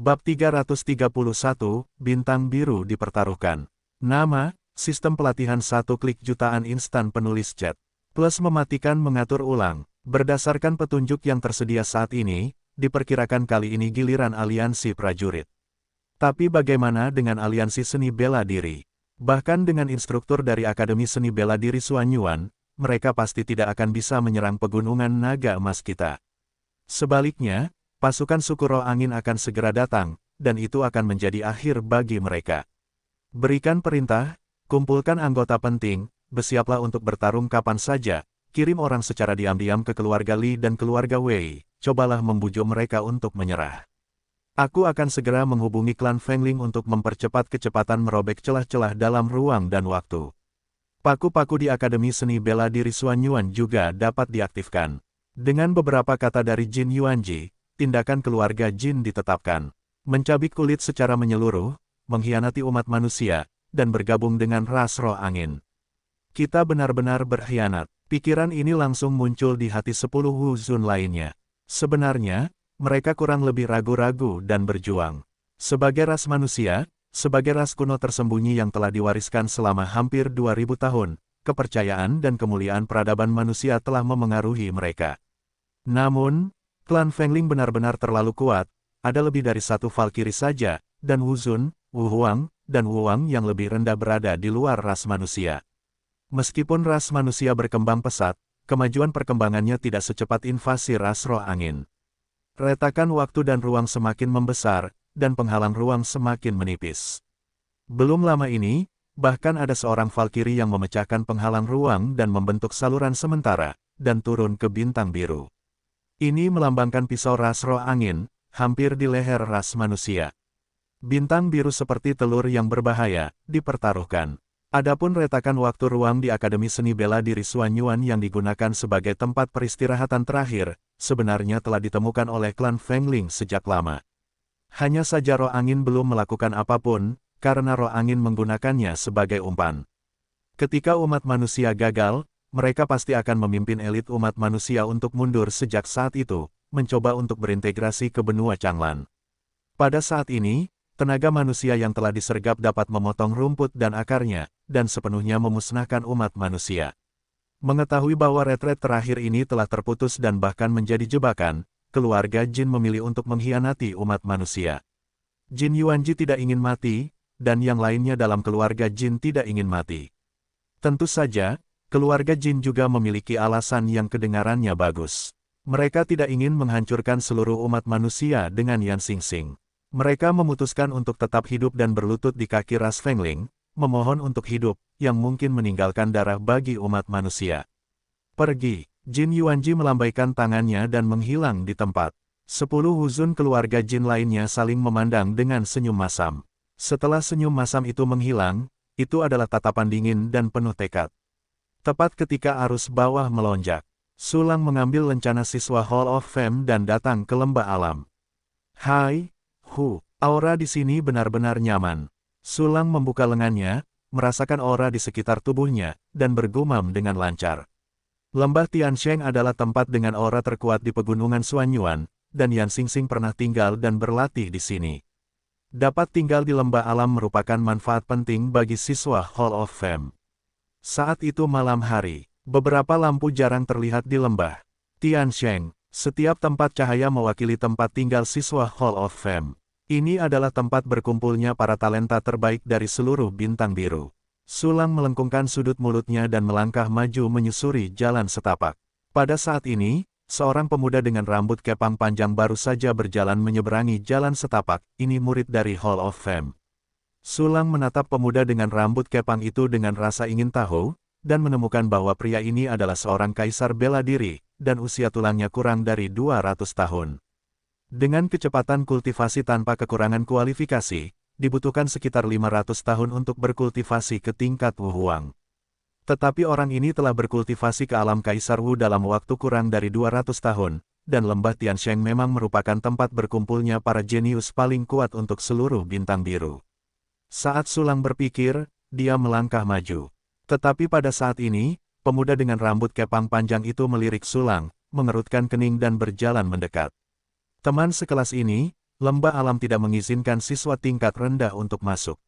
Bab 331, Bintang Biru dipertaruhkan. Nama, sistem pelatihan 1 klik jutaan instan penulis chat. Plus mematikan mengatur ulang. Berdasarkan petunjuk yang tersedia saat ini, diperkirakan kali ini giliran aliansi prajurit. Tapi bagaimana dengan aliansi seni bela diri? Bahkan dengan instruktur dari Akademi Seni Bela Diri Xuanyuan, mereka pasti tidak akan bisa menyerang pegunungan naga emas kita. Sebaliknya, pasukan suku roh angin akan segera datang, dan itu akan menjadi akhir bagi mereka. Berikan perintah, kumpulkan anggota penting, bersiaplah untuk bertarung kapan saja, kirim orang secara diam-diam ke keluarga Li dan keluarga Wei, cobalah membujuk mereka untuk menyerah. Aku akan segera menghubungi klan Fengling untuk mempercepat kecepatan merobek celah-celah dalam ruang dan waktu. Paku-paku di Akademi Seni Bela Diri Xuanyuan juga dapat diaktifkan. Dengan beberapa kata dari Jin Yuanji, tindakan keluarga Jin ditetapkan. Mencabik kulit secara menyeluruh, mengkhianati umat manusia, dan bergabung dengan ras roh angin. Kita benar-benar berkhianat. Pikiran ini langsung muncul di hati 10 Wuzun lainnya. Sebenarnya, mereka kurang lebih ragu-ragu dan berjuang. Sebagai ras manusia, sebagai ras kuno tersembunyi yang telah diwariskan selama hampir 2000 tahun, kepercayaan dan kemuliaan peradaban manusia telah memengaruhi mereka. Namun, klan Fengling benar-benar terlalu kuat, ada lebih dari satu Valkyrie saja, dan Wuzun, Wu Huang, dan Wu Wang yang lebih rendah berada di luar ras manusia. Meskipun ras manusia berkembang pesat, kemajuan perkembangannya tidak secepat invasi ras roh angin. Retakan waktu dan ruang semakin membesar, dan penghalang ruang semakin menipis. Belum lama ini, bahkan ada seorang Valkyrie yang memecahkan penghalang ruang dan membentuk saluran sementara, dan turun ke bintang biru. Ini melambangkan pisau ras roh angin, hampir di leher ras manusia. Bintang biru seperti telur yang berbahaya, dipertaruhkan. Adapun retakan waktu ruang di Akademi Seni Bela Diri Xuanyuan yang digunakan sebagai tempat peristirahatan terakhir, sebenarnya telah ditemukan oleh klan Fengling sejak lama. Hanya saja roh angin belum melakukan apapun, karena roh angin menggunakannya sebagai umpan. Ketika umat manusia gagal, mereka pasti akan memimpin elit umat manusia untuk mundur sejak saat itu, mencoba untuk berintegrasi ke benua Changlan. Pada saat ini, tenaga manusia yang telah disergap dapat memotong rumput dan akarnya, dan sepenuhnya memusnahkan umat manusia. Mengetahui bahwa retret terakhir ini telah terputus dan bahkan menjadi jebakan, keluarga Jin memilih untuk mengkhianati umat manusia. Jin Yuanji tidak ingin mati, dan yang lainnya dalam keluarga Jin tidak ingin mati. Tentu saja, keluarga Jin juga memiliki alasan yang kedengarannya bagus. Mereka tidak ingin menghancurkan seluruh umat manusia dengan Yan Xingxing. Mereka memutuskan untuk tetap hidup dan berlutut di kaki ras Fengling, memohon untuk hidup, yang mungkin meninggalkan darah bagi umat manusia. Pergi, Jin Yuanji melambaikan tangannya dan menghilang di tempat. 10 Wuzun keluarga Jin lainnya saling memandang dengan senyum masam. Setelah senyum masam itu menghilang, itu adalah tatapan dingin dan penuh tekad. Tepat ketika arus bawah melonjak, Sulang mengambil lencana siswa Hall of Fame dan datang ke lembah alam. Hai, Hu, aura di sini benar-benar nyaman. Sulang membuka lengannya, merasakan aura di sekitar tubuhnya, dan bergumam dengan lancar. Lembah Tiansheng adalah tempat dengan aura terkuat di pegunungan Xuanyuan, dan Yan Xingxing pernah tinggal dan berlatih di sini. Dapat tinggal di lembah alam merupakan manfaat penting bagi siswa Hall of Fame. Saat itu malam hari, beberapa lampu jarang terlihat di lembah Tiansheng. Setiap tempat cahaya mewakili tempat tinggal siswa Hall of Fame. Ini adalah tempat berkumpulnya para talenta terbaik dari seluruh bintang biru. Sulang melengkungkan sudut mulutnya dan melangkah maju menyusuri jalan setapak. Pada saat ini, seorang pemuda dengan rambut kepang panjang baru saja berjalan menyeberangi jalan setapak, ini murid dari Hall of Fame. Sulang menatap pemuda dengan rambut kepang itu dengan rasa ingin tahu, dan menemukan bahwa pria ini adalah seorang kaisar bela diri, dan usia tulangnya kurang dari 200 tahun. Dengan kecepatan kultivasi tanpa kekurangan kualifikasi, dibutuhkan sekitar 500 tahun untuk berkultivasi ke tingkat Wu Huang. Tetapi orang ini telah berkultivasi ke alam Kaisar Wu dalam waktu kurang dari 200 tahun, dan lembah Tiansheng memang merupakan tempat berkumpulnya para jenius paling kuat untuk seluruh bintang biru. Saat Sulang berpikir, dia melangkah maju. Tetapi pada saat ini, pemuda dengan rambut kepang panjang itu melirik Sulang, mengerutkan kening dan berjalan mendekat. Teman sekelas ini, lembah alam tidak mengizinkan siswa tingkat rendah untuk masuk.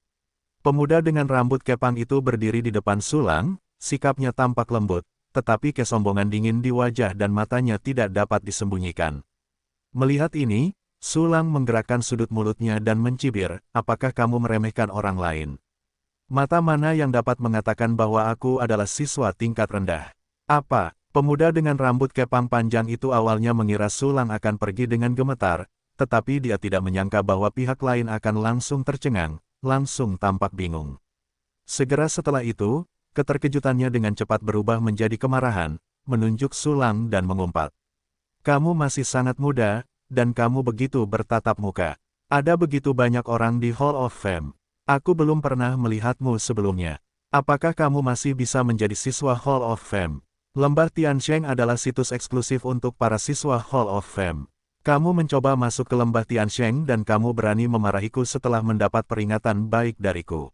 Pemuda dengan rambut kepang itu berdiri di depan Sulang, sikapnya tampak lembut, tetapi kesombongan dingin di wajah dan matanya tidak dapat disembunyikan. Melihat ini, Sulang menggerakkan sudut mulutnya dan mencibir, apakah kamu meremehkan orang lain? Mata mana yang dapat mengatakan bahwa aku adalah siswa tingkat rendah? Apa? Pemuda dengan rambut kepang panjang itu awalnya mengira Sulang akan pergi dengan gemetar, tetapi dia tidak menyangka bahwa pihak lain akan langsung tercengang, langsung tampak bingung. Segera setelah itu, keterkejutannya dengan cepat berubah menjadi kemarahan, menunjuk Sulang dan mengumpat. Kamu masih sangat muda, dan kamu begitu bertatap muka. Ada begitu banyak orang di Hall of Fame. Aku belum pernah melihatmu sebelumnya. Apakah kamu masih bisa menjadi siswa Hall of Fame? Lembah Tiansheng adalah situs eksklusif untuk para siswa Hall of Fame. Kamu mencoba masuk ke lembah Tiansheng dan kamu berani memarahiku setelah mendapat peringatan baik dariku.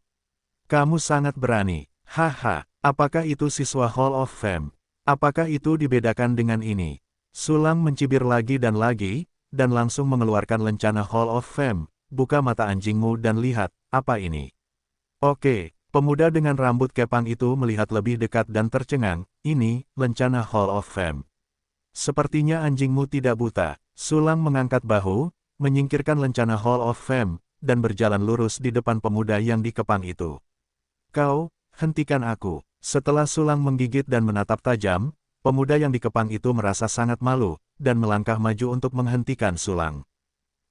Kamu sangat berani. Haha, apakah itu siswa Hall of Fame? Apakah itu dibedakan dengan ini? Sulang mencibir lagi, dan langsung mengeluarkan lencana Hall of Fame. Buka mata anjingmu dan lihat, apa ini? Oke. Pemuda dengan rambut kepang itu melihat lebih dekat dan tercengang, ini, lencana Hall of Fame. Sepertinya anjingmu tidak buta. Sulang mengangkat bahu, menyingkirkan lencana Hall of Fame, dan berjalan lurus di depan pemuda yang dikepang itu. Kau, hentikan aku. Setelah Sulang menggigit dan menatap tajam, pemuda yang dikepang itu merasa sangat malu, dan melangkah maju untuk menghentikan Sulang.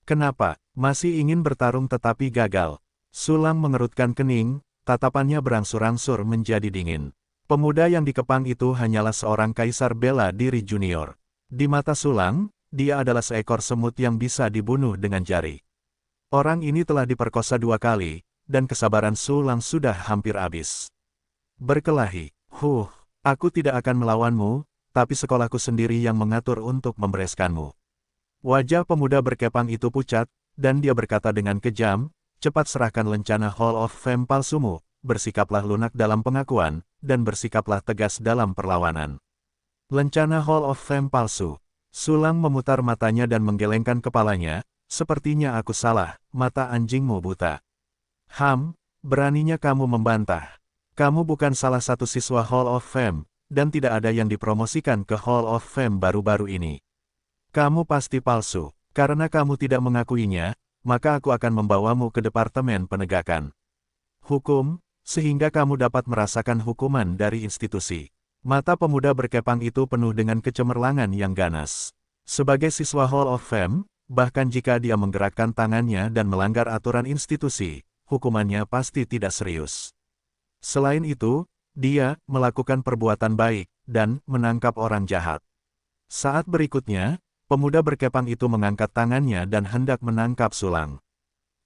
Kenapa? Masih ingin bertarung tetapi gagal. Sulang mengerutkan kening. Tatapannya berangsur-angsur menjadi dingin. Pemuda yang dikepang itu hanyalah seorang kaisar bela diri junior. Di mata Sulang, dia adalah seekor semut yang bisa dibunuh dengan jari. Orang ini telah diperkosa 2 kali, dan kesabaran Sulang sudah hampir habis. Berkelahi, aku tidak akan melawanmu, tapi sekolahku sendiri yang mengatur untuk membereskanmu. Wajah pemuda berkepang itu pucat, dan dia berkata dengan kejam, cepat serahkan lencana Hall of Fame palsumu, bersikaplah lunak dalam pengakuan, dan bersikaplah tegas dalam perlawanan. Lencana Hall of Fame palsu. Sulang memutar matanya dan menggelengkan kepalanya, sepertinya aku salah, mata anjingmu buta. Beraninya kamu membantah. Kamu bukan salah satu siswa Hall of Fame, dan tidak ada yang dipromosikan ke Hall of Fame baru-baru ini. Kamu pasti palsu, karena kamu tidak mengakuinya, maka aku akan membawamu ke Departemen Penegakan Hukum, sehingga kamu dapat merasakan hukuman dari institusi. Mata pemuda berkepang itu penuh dengan kecemerlangan yang ganas. Sebagai siswa Hall of Fame, bahkan jika dia menggerakkan tangannya dan melanggar aturan institusi, hukumannya pasti tidak serius. Selain itu, dia melakukan perbuatan baik dan menangkap orang jahat. Saat berikutnya, pemuda berkepang itu mengangkat tangannya dan hendak menangkap Sulang.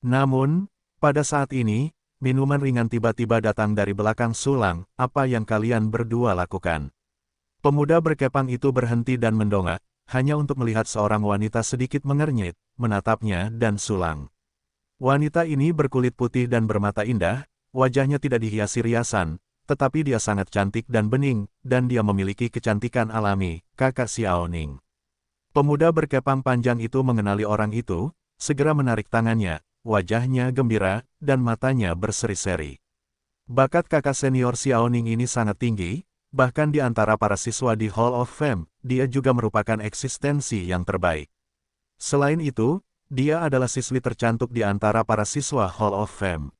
Namun, pada saat ini, minuman ringan tiba-tiba datang dari belakang Sulang. Apa yang kalian berdua lakukan? Pemuda berkepang itu berhenti dan mendongak, hanya untuk melihat seorang wanita sedikit mengernyit, menatapnya dan Sulang. Wanita ini berkulit putih dan bermata indah, wajahnya tidak dihiasi riasan, tetapi dia sangat cantik dan bening, dan dia memiliki kecantikan alami, kakak Xiaoning. Pemuda berkepang panjang itu mengenali orang itu, segera menarik tangannya, wajahnya gembira, dan matanya berseri-seri. Bakat kakak senior Xiaoning ini sangat tinggi, bahkan di antara para siswa di Hall of Fame, dia juga merupakan eksistensi yang terbaik. Selain itu, dia adalah siswi tercantik di antara para siswa Hall of Fame.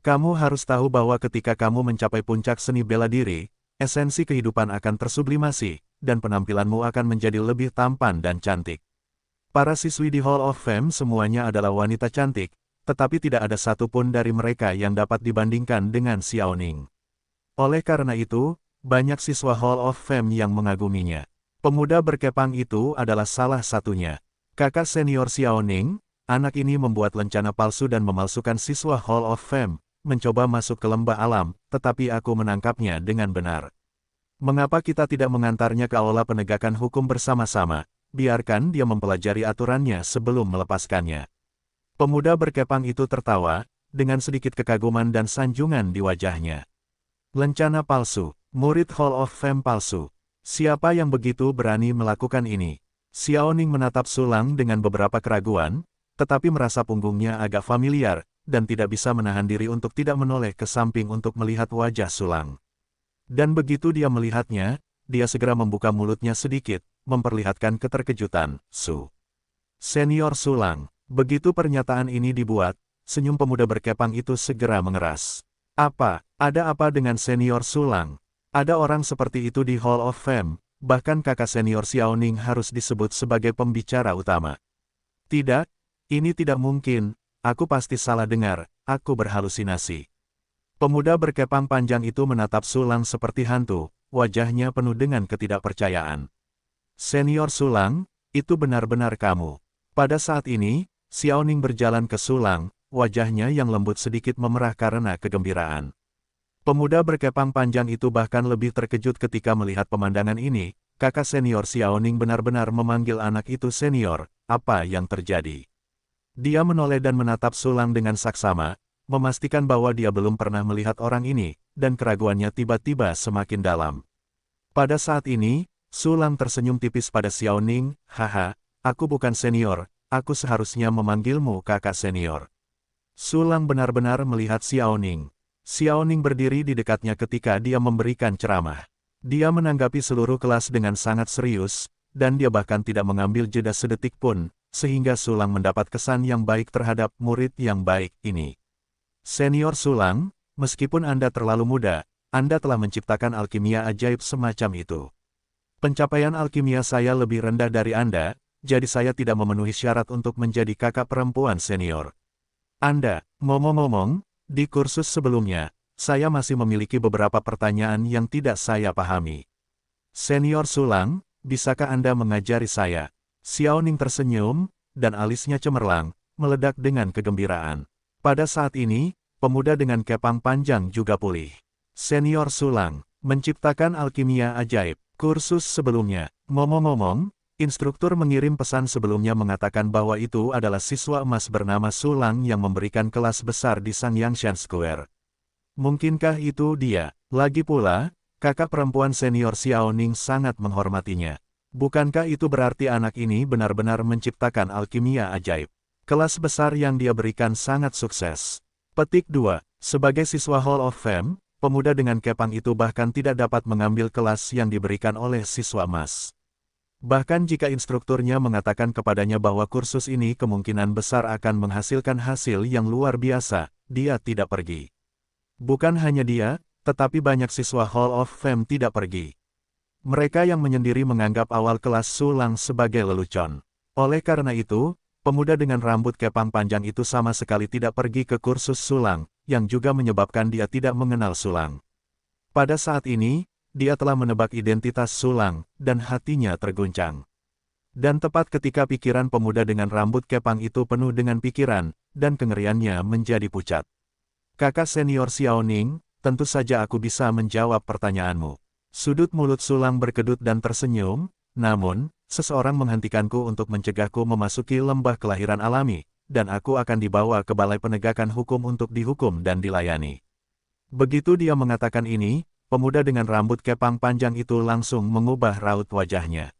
Kamu harus tahu bahwa ketika kamu mencapai puncak seni bela diri, esensi kehidupan akan tersublimasi, dan penampilanmu akan menjadi lebih tampan dan cantik. Para siswi di Hall of Fame semuanya adalah wanita cantik, tetapi tidak ada satupun dari mereka yang dapat dibandingkan dengan Xiaoning. Oleh karena itu, banyak siswa Hall of Fame yang mengaguminya. Pemuda berkepang itu adalah salah satunya. Kakak senior Xiaoning, anak ini membuat lencana palsu dan memalsukan siswa Hall of Fame, mencoba masuk ke lembah alam, tetapi aku menangkapnya dengan benar. Mengapa kita tidak mengantarnya ke aula penegakan hukum bersama-sama? Biarkan dia mempelajari aturannya sebelum melepaskannya. Pemuda berkepang itu tertawa, dengan sedikit kekaguman dan sanjungan di wajahnya. Lencana palsu, murid Hall of Fame palsu. Siapa yang begitu berani melakukan ini? Xiaoning menatap Sulang dengan beberapa keraguan, tetapi merasa punggungnya agak familiar, dan tidak bisa menahan diri untuk tidak menoleh ke samping untuk melihat wajah Sulang. Dan begitu dia melihatnya, dia segera membuka mulutnya sedikit, memperlihatkan keterkejutan. Senior Sulang. Begitu pernyataan ini dibuat, senyum pemuda berkepang itu segera mengeras. Ada apa dengan Senior Sulang? Ada orang seperti itu di Hall of Fame, bahkan kakak senior Xiaoning harus disebut sebagai pembicara utama. Tidak, ini tidak mungkin, aku pasti salah dengar, aku berhalusinasi. Pemuda berkepang panjang itu menatap Sulang seperti hantu, wajahnya penuh dengan ketidakpercayaan. Senior Sulang, itu benar-benar kamu. Pada saat ini, Xiaoning berjalan ke Sulang, wajahnya yang lembut sedikit memerah karena kegembiraan. Pemuda berkepang panjang itu bahkan lebih terkejut ketika melihat pemandangan ini, kakak senior Xiaoning benar-benar memanggil anak itu senior, apa yang terjadi? Dia menoleh dan menatap Sulang dengan saksama, memastikan bahwa dia belum pernah melihat orang ini, dan keraguannya tiba-tiba semakin dalam. Pada saat ini, Sulang tersenyum tipis pada Xiaoning, haha, aku bukan senior, aku seharusnya memanggilmu kakak senior. Sulang benar-benar melihat Xiaoning. Xiaoning berdiri di dekatnya ketika dia memberikan ceramah. Dia menanggapi seluruh kelas dengan sangat serius, dan dia bahkan tidak mengambil jeda sedetik pun, sehingga Sulang mendapat kesan yang baik terhadap murid yang baik ini. Senior Sulang, meskipun Anda terlalu muda, Anda telah menciptakan alkimia ajaib semacam itu. Pencapaian alkimia saya lebih rendah dari Anda, jadi saya tidak memenuhi syarat untuk menjadi kakak perempuan senior. Anda, ngomong-ngomong, di kursus sebelumnya, saya masih memiliki beberapa pertanyaan yang tidak saya pahami. Senior Sulang, bisakah Anda mengajari saya? Xiaoning tersenyum, dan alisnya cemerlang, meledak dengan kegembiraan. Pada saat ini, pemuda dengan kepang panjang juga pulih. Senior Sulang, menciptakan alkimia ajaib. Kursus sebelumnya, ngomong-ngomong, instruktur mengirim pesan sebelumnya mengatakan bahwa itu adalah siswa emas bernama Sulang yang memberikan kelas besar di Sangyangshan Square. Mungkinkah itu dia? Lagi pula, kakak perempuan senior Xiaoning sangat menghormatinya. Bukankah itu berarti anak ini benar-benar menciptakan alkimia ajaib? Kelas besar yang dia berikan sangat sukses. Petik 2. Sebagai siswa Hall of Fame, pemuda dengan kepang itu bahkan tidak dapat mengambil kelas yang diberikan oleh siswa emas. Bahkan jika instrukturnya mengatakan kepadanya bahwa kursus ini kemungkinan besar akan menghasilkan hasil yang luar biasa, dia tidak pergi. Bukan hanya dia, tetapi banyak siswa Hall of Fame tidak pergi. Mereka yang menyendiri menganggap awal kelas Sulang sebagai lelucon. Oleh karena itu, pemuda dengan rambut kepang panjang itu sama sekali tidak pergi ke kursus Sulang, yang juga menyebabkan dia tidak mengenal Sulang. Pada saat ini, dia telah menebak identitas Sulang, dan hatinya terguncang. Dan tepat ketika pikiran pemuda dengan rambut kepang itu penuh dengan pikiran, dan kengeriannya menjadi pucat. Kakak senior Xiaoning, tentu saja aku bisa menjawab pertanyaanmu. Sudut mulut Sulang berkedut dan tersenyum, namun, seseorang menghentikanku untuk mencegahku memasuki lembah kelahiran alami, dan aku akan dibawa ke balai penegakan hukum untuk dihukum dan dilayani. Begitu dia mengatakan ini, pemuda dengan rambut kepang panjang itu langsung mengubah raut wajahnya.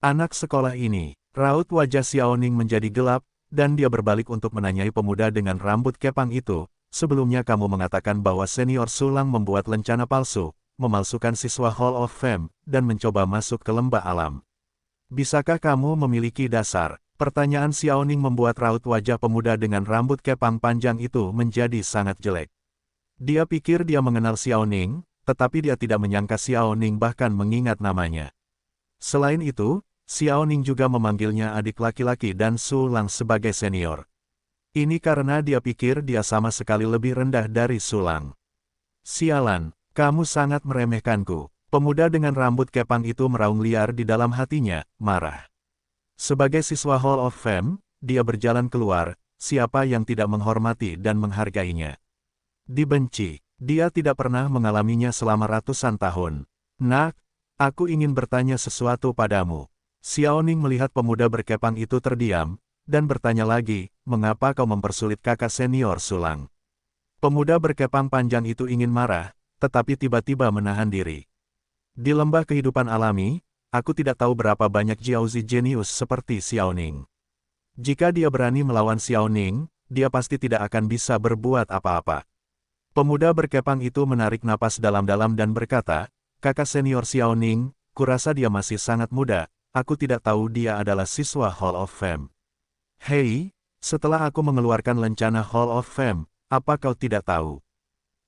Anak sekolah ini, raut wajah Xiaoning menjadi gelap, dan dia berbalik untuk menanyai pemuda dengan rambut kepang itu, sebelumnya kamu mengatakan bahwa senior Sulang membuat lencana palsu, memalsukan siswa Hall of Fame, dan mencoba masuk ke lembah alam. Bisakah kamu memiliki dasar? Pertanyaan Xiaoning membuat raut wajah pemuda dengan rambut kepang panjang itu menjadi sangat jelek. Dia pikir dia mengenal Xiaoning, tetapi dia tidak menyangka Xiaoning bahkan mengingat namanya. Selain itu, Xiaoning juga memanggilnya adik laki-laki dan Sulang sebagai senior. Ini karena dia pikir dia sama sekali lebih rendah dari Sulang. Sialan, kamu sangat meremehkanku. Pemuda dengan rambut kepang itu meraung liar di dalam hatinya, marah. Sebagai siswa Hall of Fame, dia berjalan keluar, siapa yang tidak menghormati dan menghargainya. Dibenci, dia tidak pernah mengalaminya selama ratusan tahun. Nak, aku ingin bertanya sesuatu padamu. Xiaoning melihat pemuda berkepang itu terdiam, dan bertanya lagi, mengapa kau mempersulit kakak senior Sulang? Pemuda berkepang panjang itu ingin marah, tetapi tiba-tiba menahan diri. Di lembah kehidupan alami, aku tidak tahu berapa banyak Jiaozi jenius seperti Xiaoning. Jika dia berani melawan Xiao Ning, dia pasti tidak akan bisa berbuat apa-apa. Pemuda berkepang itu menarik napas dalam-dalam dan berkata, "Kakak senior Xiao Ning, kurasa dia masih sangat muda, aku tidak tahu dia adalah siswa Hall of Fame." "Hei, setelah aku mengeluarkan lencana Hall of Fame, apa kau tidak tahu?"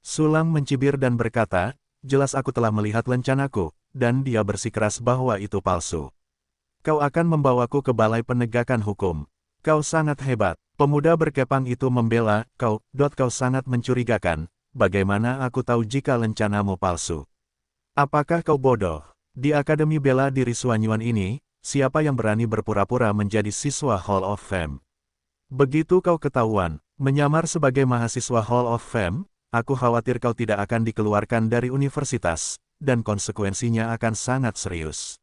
Sulang mencibir dan berkata, "Jelas aku telah melihat lencanaku, dan dia bersikeras bahwa itu palsu. Kau akan membawaku ke balai penegakan hukum. Kau sangat hebat." Pemuda berkepang itu membela, kau sangat mencurigakan, bagaimana aku tahu jika lencanamu palsu? Apakah kau bodoh? Di Akademi Bela Diri Suanyuan ini, siapa yang berani berpura-pura menjadi siswa Hall of Fame? Begitu kau ketahuan, menyamar sebagai mahasiswa Hall of Fame, aku khawatir kau tidak akan dikeluarkan dari universitas, dan konsekuensinya akan sangat serius.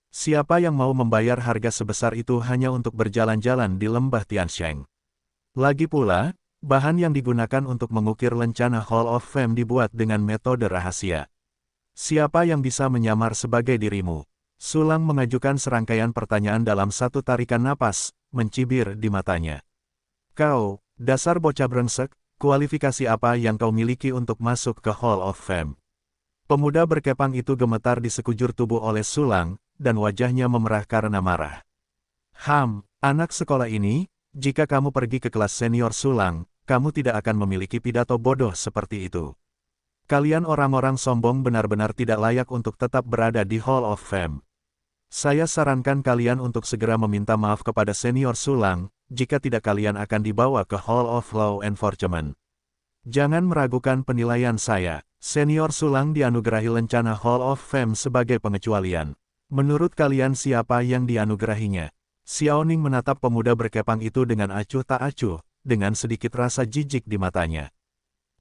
Siapa yang mau membayar harga sebesar itu hanya untuk berjalan-jalan di lembah Tiansheng? Lagi pula, bahan yang digunakan untuk mengukir lencana Hall of Fame dibuat dengan metode rahasia. Siapa yang bisa menyamar sebagai dirimu? Sulang mengajukan serangkaian pertanyaan dalam satu tarikan napas, mencibir di matanya. Kau, dasar bocah brengsek, kualifikasi apa yang kau miliki untuk masuk ke Hall of Fame? Pemuda berkepang itu gemetar di sekujur tubuh oleh Sulang, dan wajahnya memerah karena marah. Anak sekolah ini, jika kamu pergi ke kelas senior Sulang, kamu tidak akan memiliki pidato bodoh seperti itu. Kalian orang-orang sombong benar-benar tidak layak untuk tetap berada di Hall of Fame. Saya sarankan kalian untuk segera meminta maaf kepada senior Sulang, jika tidak kalian akan dibawa ke Hall of Law Enforcement. Jangan meragukan penilaian saya, senior Sulang dianugerahi lencana Hall of Fame sebagai pengecualian. Menurut kalian siapa yang dianugerahinya? Xiao Ning menatap pemuda berkepang itu dengan acuh tak acuh, dengan sedikit rasa jijik di matanya.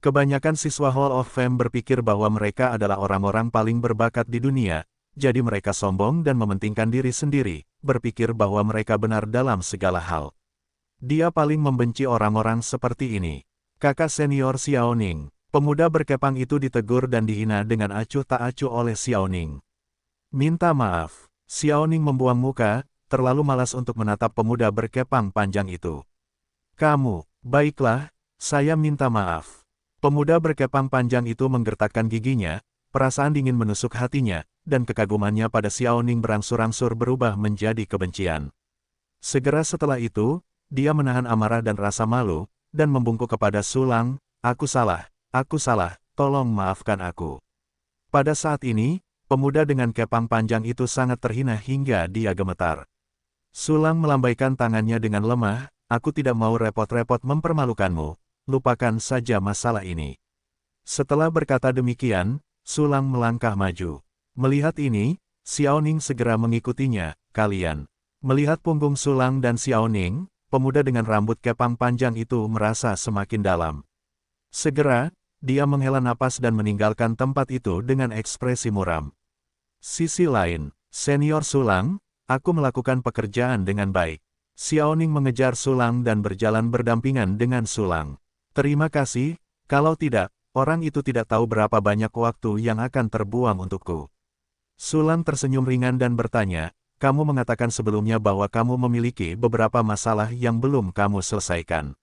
Kebanyakan siswa Hall of Fame berpikir bahwa mereka adalah orang-orang paling berbakat di dunia, jadi mereka sombong dan mementingkan diri sendiri, berpikir bahwa mereka benar dalam segala hal. Dia paling membenci orang-orang seperti ini. Kakak senior Xiao Ning, pemuda berkepang itu ditegur dan dihina dengan acuh tak acuh oleh Xiao Ning. Minta maaf, Xiao Ning membuang muka, terlalu malas untuk menatap pemuda berkepang panjang itu. Kamu, baiklah, saya minta maaf. Pemuda berkepang panjang itu menggertakkan giginya, perasaan dingin menusuk hatinya, dan kekagumannya pada Xiao Ning berangsur-angsur berubah menjadi kebencian. Segera setelah itu, dia menahan amarah dan rasa malu, dan membungkuk kepada Sulang, aku salah, tolong maafkan aku. Pada saat ini, pemuda dengan kepang panjang itu sangat terhina hingga dia gemetar. Sulang melambaikan tangannya dengan lemah, aku tidak mau repot-repot mempermalukanmu, lupakan saja masalah ini. Setelah berkata demikian, Sulang melangkah maju. Melihat ini, Xiao Ning segera mengikutinya, kalian. Melihat punggung Sulang dan Xiao Ning, pemuda dengan rambut kepang panjang itu merasa semakin dalam. Segera, dia menghela napas dan meninggalkan tempat itu dengan ekspresi muram. Sisi lain, senior Sulang, aku melakukan pekerjaan dengan baik. Xiao Ning mengejar Sulang dan berjalan berdampingan dengan Sulang. Terima kasih, kalau tidak, orang itu tidak tahu berapa banyak waktu yang akan terbuang untukku. Sulang tersenyum ringan dan bertanya, kamu mengatakan sebelumnya bahwa kamu memiliki beberapa masalah yang belum kamu selesaikan.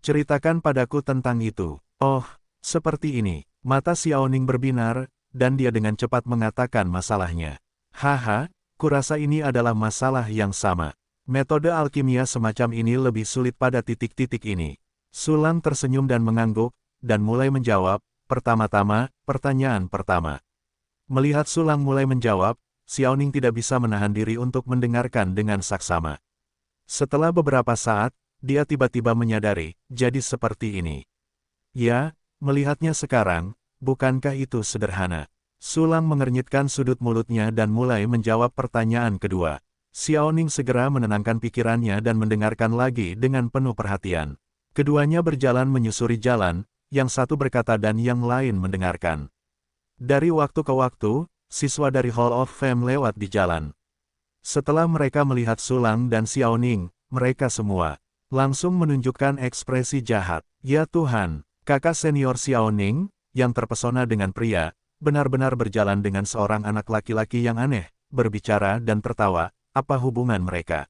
Ceritakan padaku tentang itu. Oh, seperti ini. Mata Xiao Ning berbinar, dan dia dengan cepat mengatakan masalahnya. Haha, kurasa ini adalah masalah yang sama. Metode alkimia semacam ini lebih sulit pada titik-titik ini. Sulang tersenyum dan mengangguk, dan mulai menjawab, pertama-tama, pertanyaan pertama. Melihat Sulang mulai menjawab, Xiao Ning tidak bisa menahan diri untuk mendengarkan dengan saksama. Setelah beberapa saat, dia tiba-tiba menyadari, jadi seperti ini. Ya, melihatnya sekarang, bukankah itu sederhana? Sulang mengernyitkan sudut mulutnya dan mulai menjawab pertanyaan kedua. Xiao Ning segera menenangkan pikirannya dan mendengarkan lagi dengan penuh perhatian. Keduanya berjalan menyusuri jalan, yang satu berkata dan yang lain mendengarkan. Dari waktu ke waktu, siswa dari Hall of Fame lewat di jalan. Setelah mereka melihat Sulang dan Xiao Ning, mereka semua langsung menunjukkan ekspresi jahat. Ya Tuhan, kakak senior Xiao Ning, yang terpesona dengan pria, benar-benar berjalan dengan seorang anak laki-laki yang aneh, berbicara dan tertawa, apa hubungan mereka?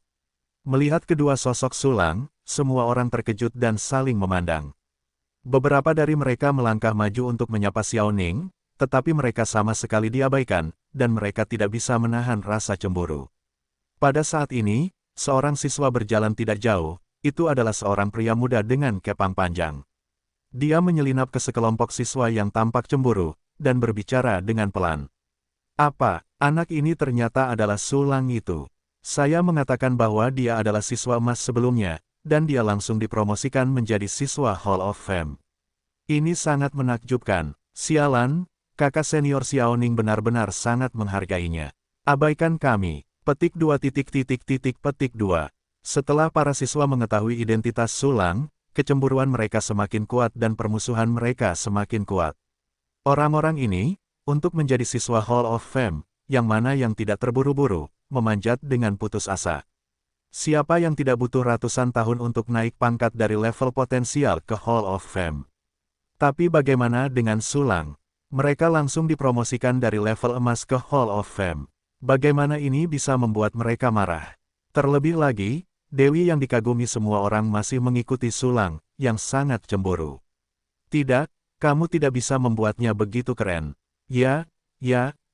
Melihat kedua sosok Sulang, semua orang terkejut dan saling memandang. Beberapa dari mereka melangkah maju untuk menyapa Xiao Ning, tetapi mereka sama sekali diabaikan, dan mereka tidak bisa menahan rasa cemburu. Pada saat ini, seorang siswa berjalan tidak jauh, itu adalah seorang pria muda dengan kepang panjang. Dia menyelinap ke sekelompok siswa yang tampak cemburu, dan berbicara dengan pelan. Apa, anak ini ternyata adalah Sulang itu. Saya mengatakan bahwa dia adalah siswa emas sebelumnya, dan dia langsung dipromosikan menjadi siswa Hall of Fame. Ini sangat menakjubkan. Sialan, kakak senior Xiao Ning benar-benar sangat menghargainya. Abaikan kami. Petik 2 petik 2. Setelah para siswa mengetahui identitas Sulang, kecemburuan mereka semakin kuat dan permusuhan mereka semakin kuat. Orang-orang ini, untuk menjadi siswa Hall of Fame, yang mana yang tidak terburu-buru, memanjat dengan putus asa. Siapa yang tidak butuh ratusan tahun untuk naik pangkat dari level potensial ke Hall of Fame? Tapi bagaimana dengan Sulang? Mereka langsung dipromosikan dari level emas ke Hall of Fame. Bagaimana ini bisa membuat mereka marah? Terlebih lagi, Dewi yang dikagumi semua orang masih mengikuti Sulang, yang sangat cemburu. Tidak, kamu tidak bisa membuatnya begitu keren. Ya,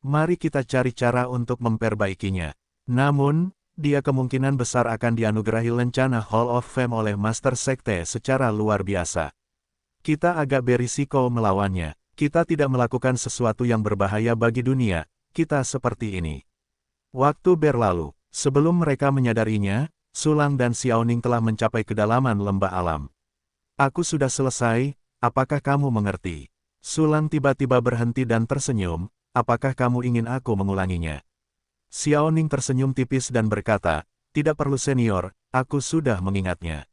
mari kita cari cara untuk memperbaikinya. Namun, dia kemungkinan besar akan dianugerahi lencana Hall of Fame oleh Master Sekte secara luar biasa. Kita agak berisiko melawannya. Kita tidak melakukan sesuatu yang berbahaya bagi dunia, kita seperti ini. Waktu berlalu, sebelum mereka menyadarinya, Sulang dan Xiao Ning telah mencapai kedalaman lembah alam. Aku sudah selesai, apakah kamu mengerti? Sulang tiba-tiba berhenti dan tersenyum, apakah kamu ingin aku mengulanginya? Xiao Ning tersenyum tipis dan berkata, tidak perlu senior, aku sudah mengingatnya.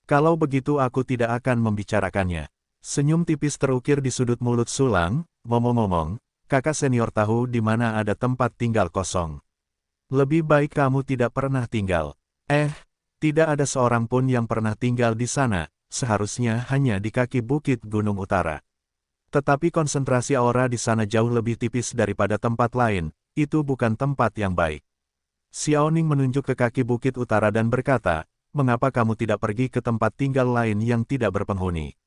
Kalau begitu aku tidak akan membicarakannya. Senyum tipis terukir di sudut mulut Sulang, ngomong-ngomong, kakak senior tahu di mana ada tempat tinggal kosong. Lebih baik kamu tidak pernah tinggal. Tidak ada seorang pun yang pernah tinggal di sana, seharusnya hanya di kaki bukit Gunung Utara. Tetapi konsentrasi aura di sana jauh lebih tipis daripada tempat lain, itu bukan tempat yang baik. Xiao Ning menunjuk ke kaki bukit utara dan berkata, mengapa kamu tidak pergi ke tempat tinggal lain yang tidak berpenghuni?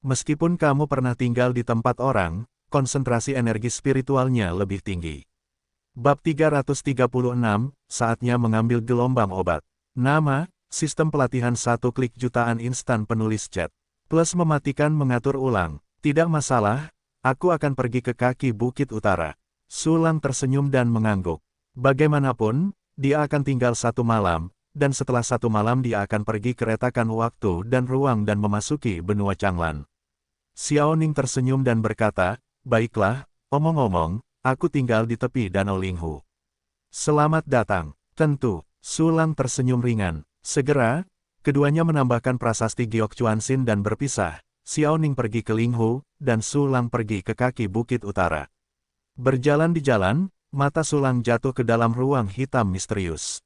Meskipun kamu pernah tinggal di tempat orang, konsentrasi energi spiritualnya lebih tinggi. Bab 336, saatnya mengambil gelombang obat. Nama, sistem pelatihan 1 klik jutaan instan penulis chat. Plus mematikan mengatur ulang. Tidak masalah, aku akan pergi ke kaki bukit utara. Sulang tersenyum dan mengangguk. Bagaimanapun, dia akan tinggal 1 malam, dan setelah 1 malam dia akan pergi keretakan waktu dan ruang dan memasuki benua Changlan. Xiao Ning tersenyum dan berkata, baiklah, omong-omong, aku tinggal di tepi Danau Linghu. Selamat datang, tentu, Sulang tersenyum ringan. Segera, keduanya menambahkan prasasti Giok Chuanxin dan berpisah. Xiao Ning pergi ke Linghu, dan Sulang pergi ke kaki bukit utara. Berjalan di jalan, mata Sulang jatuh ke dalam ruang hitam misterius.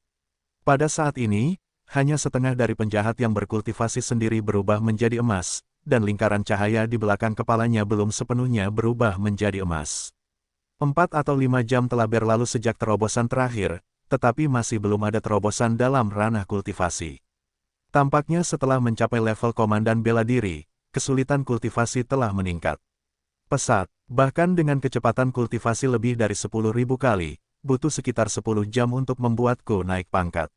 Pada saat ini, hanya setengah dari penjahat yang berkultivasi sendiri berubah menjadi emas, dan lingkaran cahaya di belakang kepalanya belum sepenuhnya berubah menjadi emas. 4 atau 5 jam telah berlalu sejak terobosan terakhir, tetapi masih belum ada terobosan dalam ranah kultivasi. Tampaknya setelah mencapai level komandan bela diri, kesulitan kultivasi telah meningkat pesat, bahkan dengan kecepatan kultivasi lebih dari 10.000 kali, butuh sekitar 10 jam untuk membuatku naik pangkat.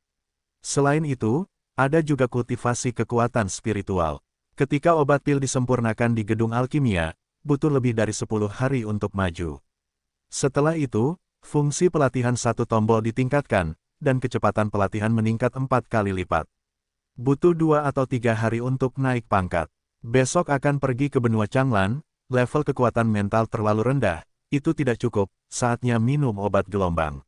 Selain itu, ada juga kultivasi kekuatan spiritual. Ketika obat pil disempurnakan di gedung alkimia, butuh lebih dari 10 hari untuk maju. Setelah itu, fungsi pelatihan 1 tombol ditingkatkan, dan kecepatan pelatihan meningkat 4 kali lipat. Butuh 2 atau 3 hari untuk naik pangkat. Besok akan pergi ke benua Changlan, level kekuatan mental terlalu rendah, itu tidak cukup, saatnya minum obat gelombang.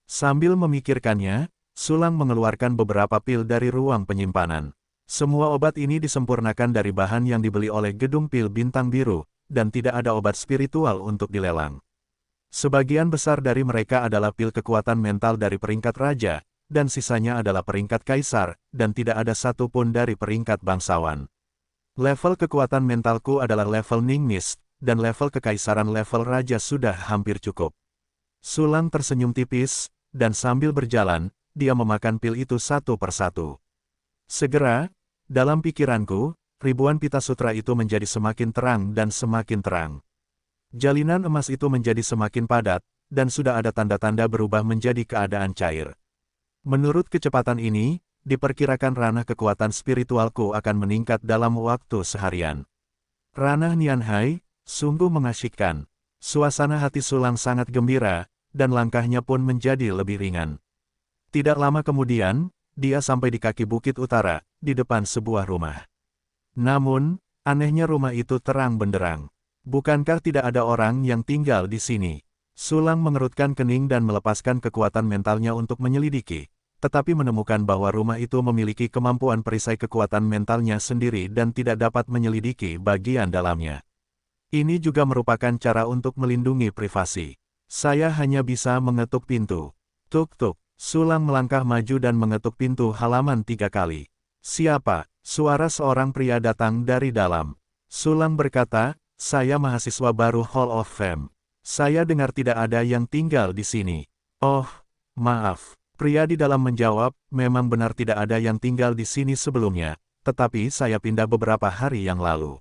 Sambil memikirkannya, Sulang mengeluarkan beberapa pil dari ruang penyimpanan. Semua obat ini disempurnakan dari bahan yang dibeli oleh gedung pil bintang biru, dan tidak ada obat spiritual untuk dilelang. Sebagian besar dari mereka adalah pil kekuatan mental dari peringkat raja, dan sisanya adalah peringkat kaisar, dan tidak ada satupun dari peringkat bangsawan. Level kekuatan mentalku adalah level Ningnis, dan level kekaisaran level raja sudah hampir cukup. Sulang tersenyum tipis, dan sambil berjalan, dia memakan pil itu satu persatu. Segera, dalam pikiranku, ribuan pita sutra itu menjadi semakin terang dan semakin terang. Jalinan emas itu menjadi semakin padat, dan sudah ada tanda-tanda berubah menjadi keadaan cair. Menurut kecepatan ini, diperkirakan ranah kekuatan spiritualku akan meningkat dalam waktu seharian. Ranah Nianhai, sungguh mengasyikkan. Suasana hati Sulang sangat gembira, dan langkahnya pun menjadi lebih ringan. Tidak lama kemudian, dia sampai di kaki bukit utara, di depan sebuah rumah. Namun, anehnya rumah itu terang benderang. Bukankah tidak ada orang yang tinggal di sini? Sulang mengerutkan kening dan melepaskan kekuatan mentalnya untuk menyelidiki, tetapi menemukan bahwa rumah itu memiliki kemampuan perisai kekuatan mentalnya sendiri dan tidak dapat menyelidiki bagian dalamnya. Ini juga merupakan cara untuk melindungi privasi. Saya hanya bisa mengetuk pintu. Tuk-tuk, Sulang melangkah maju dan mengetuk pintu halaman 3 kali. Siapa? Suara seorang pria datang dari dalam. Sulang berkata, saya mahasiswa baru Hall of Fame. Saya dengar tidak ada yang tinggal di sini. Oh, maaf. Pria di dalam menjawab, memang benar tidak ada yang tinggal di sini sebelumnya, tetapi saya pindah beberapa hari yang lalu.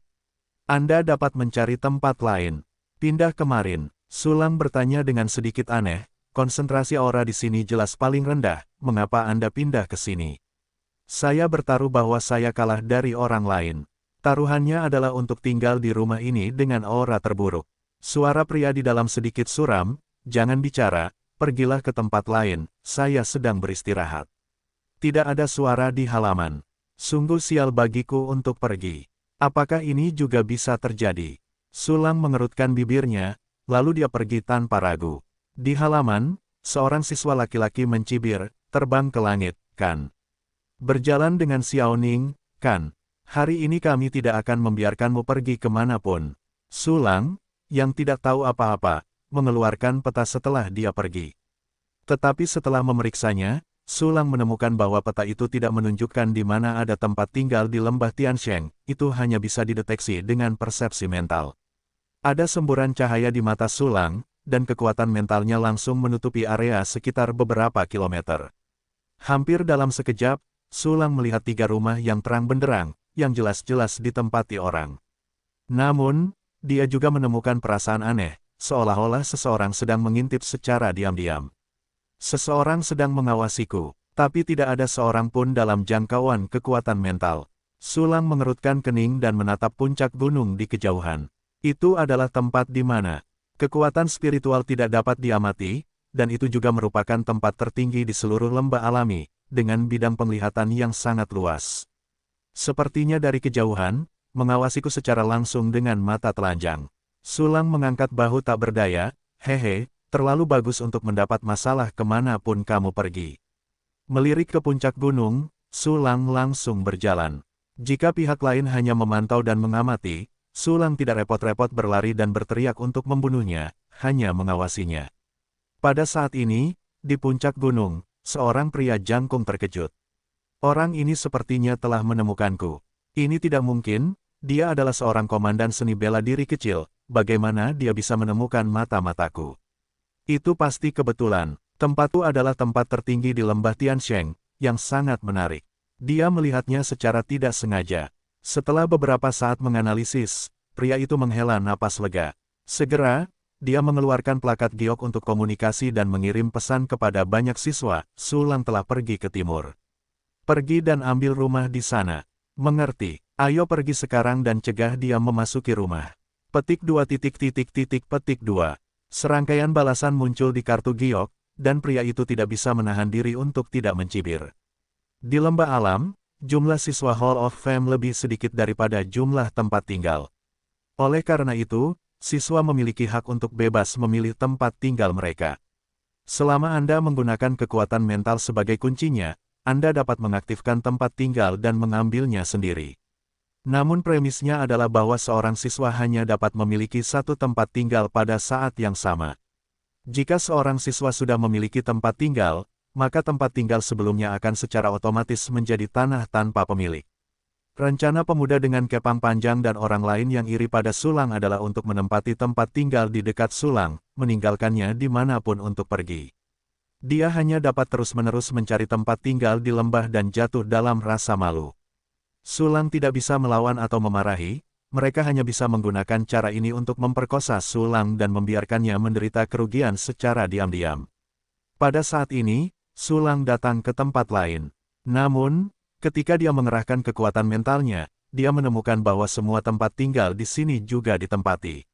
Anda dapat mencari tempat lain. Pindah kemarin. Sulang bertanya dengan sedikit aneh, konsentrasi aura di sini jelas paling rendah, mengapa Anda pindah ke sini? Saya bertaruh bahwa saya kalah dari orang lain. Taruhannya adalah untuk tinggal di rumah ini dengan aura terburuk. Suara pria di dalam sedikit suram, jangan bicara, pergilah ke tempat lain, saya sedang beristirahat. Tidak ada suara di halaman. Sungguh sial bagiku untuk pergi. Apakah ini juga bisa terjadi? Sulang mengerutkan bibirnya, lalu dia pergi tanpa ragu. Di halaman, seorang siswa laki-laki mencibir, terbang ke langit, kan? Berjalan dengan Xiao Ning, kan? Hari ini kami tidak akan membiarkanmu pergi kemanapun. Sulang, yang tidak tahu apa-apa, mengeluarkan peta setelah dia pergi. Tetapi setelah memeriksanya, Sulang menemukan bahwa peta itu tidak menunjukkan di mana ada tempat tinggal di lembah Tiansheng, itu hanya bisa dideteksi dengan persepsi mental. Ada semburan cahaya di mata Sulang, dan kekuatan mentalnya langsung menutupi area sekitar beberapa kilometer. Hampir dalam sekejap, Sulang melihat 3 rumah yang terang benderang, yang jelas-jelas ditempati orang. Namun, dia juga menemukan perasaan aneh, seolah-olah seseorang sedang mengintip secara diam-diam. Seseorang sedang mengawasiku, tapi tidak ada seorang pun dalam jangkauan kekuatan mental. Sulang mengerutkan kening dan menatap puncak gunung di kejauhan. Itu adalah tempat di mana kekuatan spiritual tidak dapat diamati, dan itu juga merupakan tempat tertinggi di seluruh lembah alami, dengan bidang penglihatan yang sangat luas. Sepertinya dari kejauhan, mengawasiku secara langsung dengan mata telanjang. Sulang mengangkat bahu tak berdaya, hehe, terlalu bagus untuk mendapat masalah kemanapun kamu pergi. Melirik ke puncak gunung, Sulang langsung berjalan. Jika pihak lain hanya memantau dan mengamati, Sulang tidak repot-repot berlari dan berteriak untuk membunuhnya, hanya mengawasinya. Pada saat ini, di puncak gunung, seorang pria jangkung terkejut. Orang ini sepertinya telah menemukanku. Ini tidak mungkin, dia adalah seorang komandan seni bela diri kecil, bagaimana dia bisa menemukan mata-mataku? Itu pasti kebetulan, tempatku adalah tempat tertinggi di lembah Tiansheng, yang sangat menarik. Dia melihatnya secara tidak sengaja. Setelah beberapa saat menganalisis, pria itu menghela napas lega. Segera, dia mengeluarkan plakat giok untuk komunikasi dan mengirim pesan kepada banyak siswa, Sulang telah pergi ke timur. Pergi dan ambil rumah di sana. Mengerti, ayo pergi sekarang dan cegah dia memasuki rumah. Petik 2 petik 2. Serangkaian balasan muncul di kartu giok, dan pria itu tidak bisa menahan diri untuk tidak mencibir. Di lembah alam, jumlah siswa Hall of Fame lebih sedikit daripada jumlah tempat tinggal. Oleh karena itu, siswa memiliki hak untuk bebas memilih tempat tinggal mereka. Selama Anda menggunakan kekuatan mental sebagai kuncinya, Anda dapat mengaktifkan tempat tinggal dan mengambilnya sendiri. Namun premisnya adalah bahwa seorang siswa hanya dapat memiliki satu tempat tinggal pada saat yang sama. Jika seorang siswa sudah memiliki tempat tinggal, maka tempat tinggal sebelumnya akan secara otomatis menjadi tanah tanpa pemilik. Rencana pemuda dengan kepang panjang dan orang lain yang iri pada Sulang adalah untuk menempati tempat tinggal di dekat Sulang, meninggalkannya dimanapun untuk pergi. Dia hanya dapat terus-menerus mencari tempat tinggal di lembah dan jatuh dalam rasa malu. Sulang tidak bisa melawan atau memarahi, mereka hanya bisa menggunakan cara ini untuk memperkosa Sulang dan membiarkannya menderita kerugian secara diam-diam. Pada saat ini, Sulang datang ke tempat lain. Namun, ketika dia mengerahkan kekuatan mentalnya, dia menemukan bahwa semua tempat tinggal di sini juga ditempati.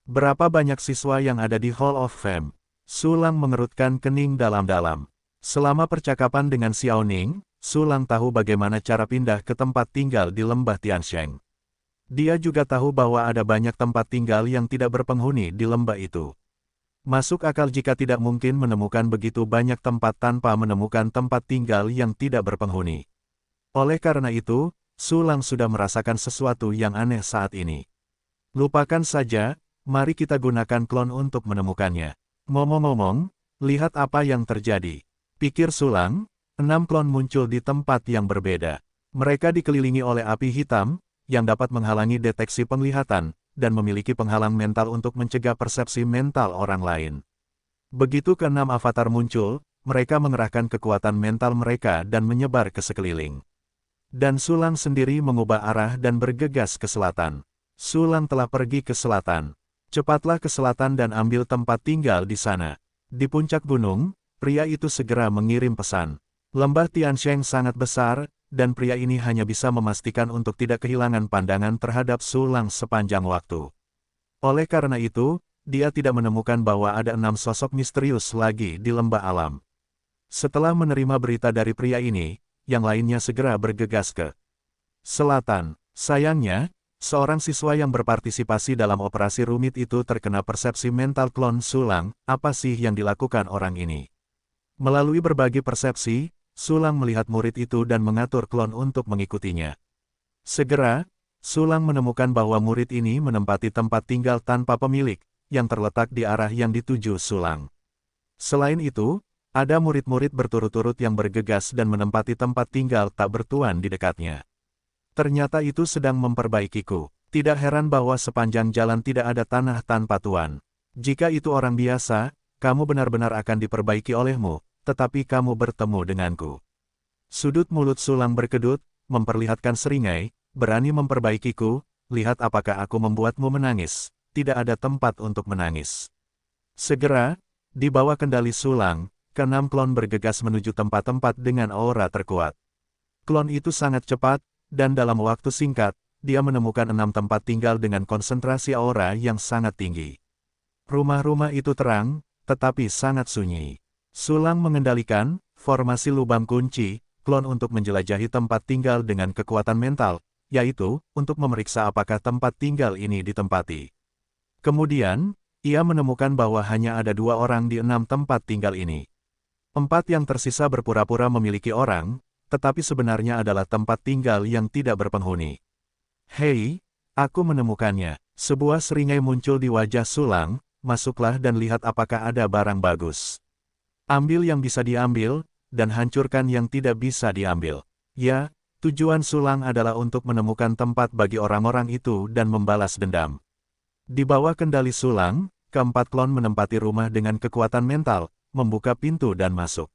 Berapa banyak siswa yang ada di Hall of Fame? Sulang mengerutkan kening dalam-dalam. Selama percakapan dengan Xiao Ning, Sulang tahu bagaimana cara pindah ke tempat tinggal di lembah Tiansheng. Dia juga tahu bahwa ada banyak tempat tinggal yang tidak berpenghuni di lembah itu. Masuk akal jika tidak mungkin menemukan begitu banyak tempat tanpa menemukan tempat tinggal yang tidak berpenghuni. Oleh karena itu, Sulang sudah merasakan sesuatu yang aneh saat ini. Lupakan saja, mari kita gunakan klon untuk menemukannya. Ngomong-ngomong, lihat apa yang terjadi. Pikir Sulang, 6 klon muncul di tempat yang berbeda. Mereka dikelilingi oleh api hitam, yang dapat menghalangi deteksi penglihatan, dan memiliki penghalang mental untuk mencegah persepsi mental orang lain. Begitu ke-6 avatar muncul, mereka mengerahkan kekuatan mental mereka dan menyebar ke sekeliling. Dan Sulang sendiri mengubah arah dan bergegas ke selatan. Sulang telah pergi ke selatan. Cepatlah ke selatan dan ambil tempat tinggal di sana. Di puncak gunung, pria itu segera mengirim pesan. Lembah Tiansheng sangat besar, dan pria ini hanya bisa memastikan untuk tidak kehilangan pandangan terhadap Sulang sepanjang waktu. Oleh karena itu, dia tidak menemukan bahwa ada 6 sosok misterius lagi di lembah alam. Setelah menerima berita dari pria ini, yang lainnya segera bergegas ke selatan. Sayangnya, seorang siswa yang berpartisipasi dalam operasi rumit itu terkena persepsi mental klon Sulang. Apa sih yang dilakukan orang ini? Melalui berbagai persepsi, Sulang melihat murid itu dan mengatur klon untuk mengikutinya. Segera, Sulang menemukan bahwa murid ini menempati tempat tinggal tanpa pemilik, yang terletak di arah yang dituju Sulang. Selain itu, ada murid-murid berturut-turut yang bergegas dan menempati tempat tinggal tak bertuan di dekatnya. Ternyata itu sedang memperbaikiku. Tidak heran bahwa sepanjang jalan tidak ada tanah tanpa tuan. Jika itu orang biasa, kamu benar-benar akan diperbaiki olehmu, tetapi kamu bertemu denganku. Sudut mulut Sulang berkedut, memperlihatkan seringai, berani memperbaikiku, lihat apakah aku membuatmu menangis. Tidak ada tempat untuk menangis. Segera, di bawah kendali Sulang, ke-6 klon bergegas menuju tempat-tempat dengan aura terkuat. Klon itu sangat cepat, dan dalam waktu singkat, dia menemukan 6 tempat tinggal dengan konsentrasi aura yang sangat tinggi. Rumah-rumah itu terang, tetapi sangat sunyi. Sulang mengendalikan formasi lubang kunci, klon untuk menjelajahi tempat tinggal dengan kekuatan mental, yaitu, untuk memeriksa apakah tempat tinggal ini ditempati. Kemudian, ia menemukan bahwa hanya ada 2 orang di 6 tempat tinggal ini. 4 yang tersisa berpura-pura memiliki orang, tetapi sebenarnya adalah tempat tinggal yang tidak berpenghuni. Hei, aku menemukannya. Sebuah seringai muncul di wajah Sulang, masuklah dan lihat apakah ada barang bagus. Ambil yang bisa diambil, dan hancurkan yang tidak bisa diambil. Ya, tujuan Sulang adalah untuk menemukan tempat bagi orang-orang itu dan membalas dendam. Di bawah kendali Sulang, ke-4 klon menempati rumah dengan kekuatan mental, membuka pintu dan masuk.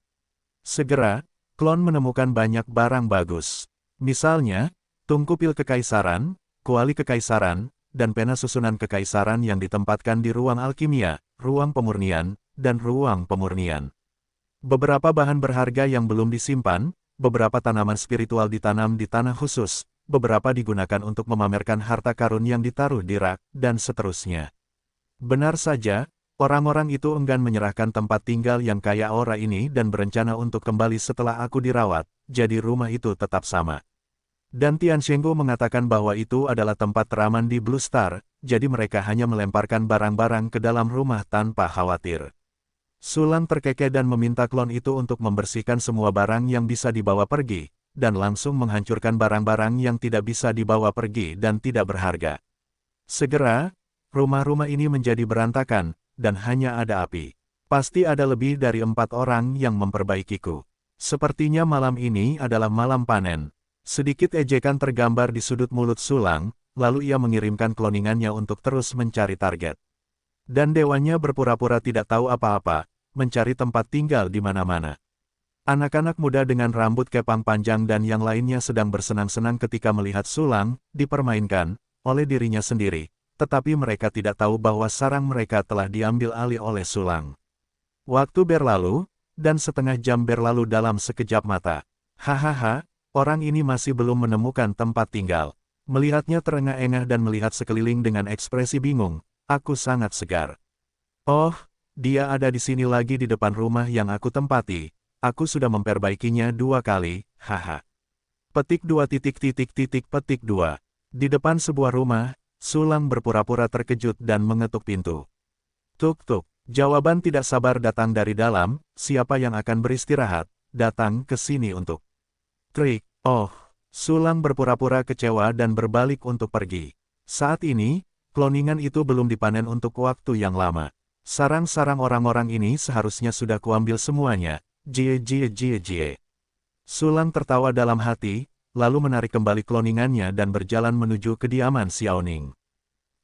Segera, klon menemukan banyak barang bagus. Misalnya, tungku pil kekaisaran, kuali kekaisaran, dan pena susunan kekaisaran yang ditempatkan di ruang alkimia, ruang pemurnian, dan ruang pemurnian. Beberapa bahan berharga yang belum disimpan, beberapa tanaman spiritual ditanam di tanah khusus, beberapa digunakan untuk memamerkan harta karun yang ditaruh di rak, dan seterusnya. Benar saja, orang-orang itu enggan menyerahkan tempat tinggal yang kaya aura ini dan berencana untuk kembali setelah aku dirawat, jadi rumah itu tetap sama. Dan Tianshenggu mengatakan bahwa itu adalah tempat teraman di Blue Star, jadi mereka hanya melemparkan barang-barang ke dalam rumah tanpa khawatir. Sulang terkekeh dan meminta klon itu untuk membersihkan semua barang yang bisa dibawa pergi, dan langsung menghancurkan barang-barang yang tidak bisa dibawa pergi dan tidak berharga. Segera, rumah-rumah ini menjadi berantakan, dan hanya ada api. Pasti ada lebih dari 4 orang yang memperbaikiku. Sepertinya malam ini adalah malam panen. Sedikit ejekan tergambar di sudut mulut Sulang, lalu ia mengirimkan kloningannya untuk terus mencari target. Dan dewanya berpura-pura tidak tahu apa-apa, mencari tempat tinggal di mana-mana. Anak-anak muda dengan rambut kepang panjang dan yang lainnya sedang bersenang-senang ketika melihat Sulang dipermainkan oleh dirinya sendiri, tetapi mereka tidak tahu bahwa sarang mereka telah diambil alih oleh Sulang. Waktu berlalu, dan setengah jam berlalu dalam sekejap mata. Hahaha, orang ini masih belum menemukan tempat tinggal. Melihatnya terengah-engah dan melihat sekeliling dengan ekspresi bingung, aku sangat segar. Oh, dia ada di sini lagi di depan rumah yang aku tempati. Aku sudah memperbaikinya 2 kali, haha. Petik 2 petik 2. Di depan sebuah rumah, Sulang berpura-pura terkejut dan mengetuk pintu. Tuk-tuk, jawaban tidak sabar datang dari dalam, siapa yang akan beristirahat, datang ke sini untuk. Trik, oh, Sulang berpura-pura kecewa dan berbalik untuk pergi. Saat ini, kloningan itu belum dipanen untuk waktu yang lama. Sarang-sarang orang-orang ini seharusnya sudah kuambil semuanya. Jie. Sulang tertawa dalam hati, lalu menarik kembali kloningannya dan berjalan menuju kediaman Xiaoning.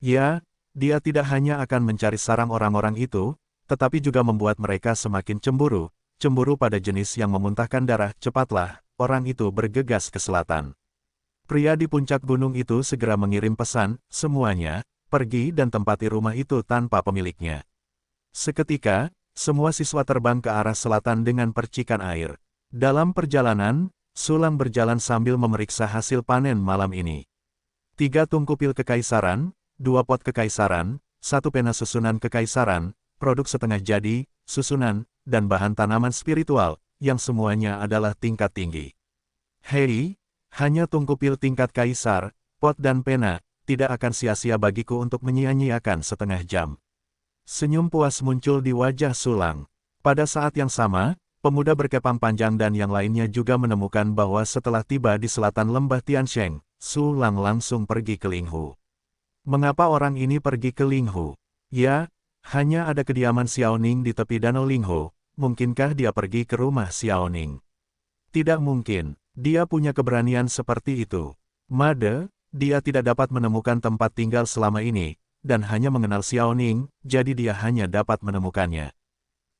Ya, dia tidak hanya akan mencari sarang orang-orang itu, tetapi juga membuat mereka semakin cemburu pada jenis yang memuntahkan darah. Cepatlah, orang itu bergegas ke selatan. Pria di puncak gunung itu segera mengirim pesan, semuanya, pergi dan tempati rumah itu tanpa pemiliknya. Seketika, semua siswa terbang ke arah selatan dengan percikan air. Dalam perjalanan, Sulang berjalan sambil memeriksa hasil panen malam ini. 3 tungku pil kekaisaran, 2 pot kekaisaran, 1 pena susunan kekaisaran, produk setengah jadi, susunan, dan bahan tanaman spiritual, yang semuanya adalah tingkat tinggi. Hei, hanya tungku pil tingkat kaisar, pot dan pena, tidak akan sia-sia bagiku untuk menyia-nyiakan setengah jam. Senyum puas muncul di wajah Sulang. Pada saat yang sama, pemuda berkepang panjang dan yang lainnya juga menemukan bahwa setelah tiba di selatan lembah Tiansheng, Sulang langsung pergi ke Linghu. Mengapa orang ini pergi ke Linghu? Ya, hanya ada kediaman Xiaoning di tepi danau Linghu. Mungkinkah dia pergi ke rumah Xiaoning? Tidak mungkin, dia punya keberanian seperti itu. Made, dia tidak dapat menemukan tempat tinggal selama ini, dan hanya mengenal Xiaoning, jadi dia hanya dapat menemukannya.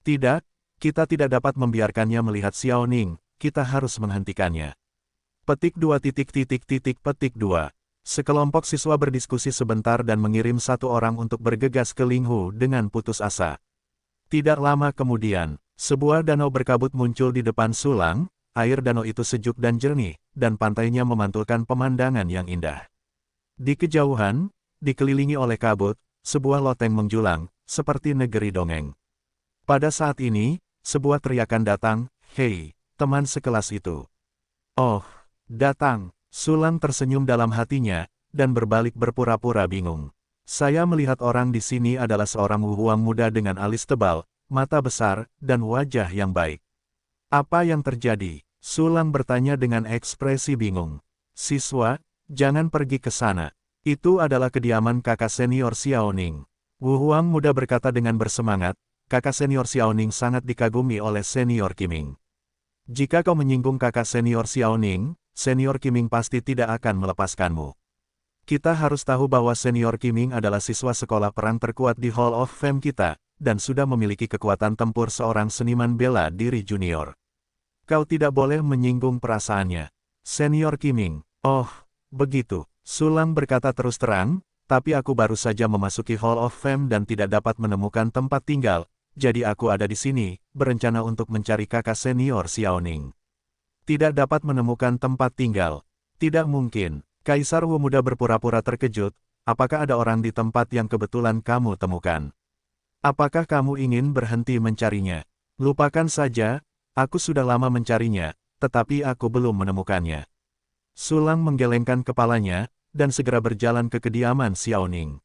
Tidak, kita tidak dapat membiarkannya melihat Xiaoning, kita harus menghentikannya. Petik 2 petik 2. Sekelompok siswa berdiskusi sebentar dan mengirim 1 orang untuk bergegas ke Linghu dengan putus asa. Tidak lama kemudian, sebuah danau berkabut muncul di depan Sulang, air danau itu sejuk dan jernih, dan pantainya memantulkan pemandangan yang indah. Di kejauhan, dikelilingi oleh kabut, sebuah loteng menjulang, seperti negeri dongeng. Pada saat ini, sebuah teriakan datang, hei, teman sekelas itu. Oh, datang, Sulang tersenyum dalam hatinya, dan berbalik berpura-pura bingung. Saya melihat orang di sini adalah seorang wuhuang muda dengan alis tebal, mata besar, dan wajah yang baik. Apa yang terjadi? Sulang bertanya dengan ekspresi bingung. Siswa, jangan pergi ke sana. Itu adalah kediaman kakak senior Xiaoning. Wuhuang muda berkata dengan bersemangat, kakak senior Xiaoning sangat dikagumi oleh senior Qiming. Jika kau menyinggung kakak senior Xiaoning, senior Qiming pasti tidak akan melepaskanmu. Kita harus tahu bahwa senior Qiming adalah siswa sekolah perang terkuat di Hall of Fame kita, dan sudah memiliki kekuatan tempur seorang seniman bela diri junior. Kau tidak boleh menyinggung perasaannya. Senior Qiming, oh, begitu. Sulang berkata terus terang, tapi aku baru saja memasuki Hall of Fame dan tidak dapat menemukan tempat tinggal, jadi aku ada di sini, berencana untuk mencari kakak senior Xiaoning. Tidak dapat menemukan tempat tinggal. Tidak mungkin. Kaisar Wu muda berpura-pura terkejut, apakah ada orang di tempat yang kebetulan kamu temukan? Apakah kamu ingin berhenti mencarinya? Lupakan saja, aku sudah lama mencarinya, tetapi aku belum menemukannya. Sulang menggelengkan kepalanya, dan segera berjalan ke kediaman Xiaoning.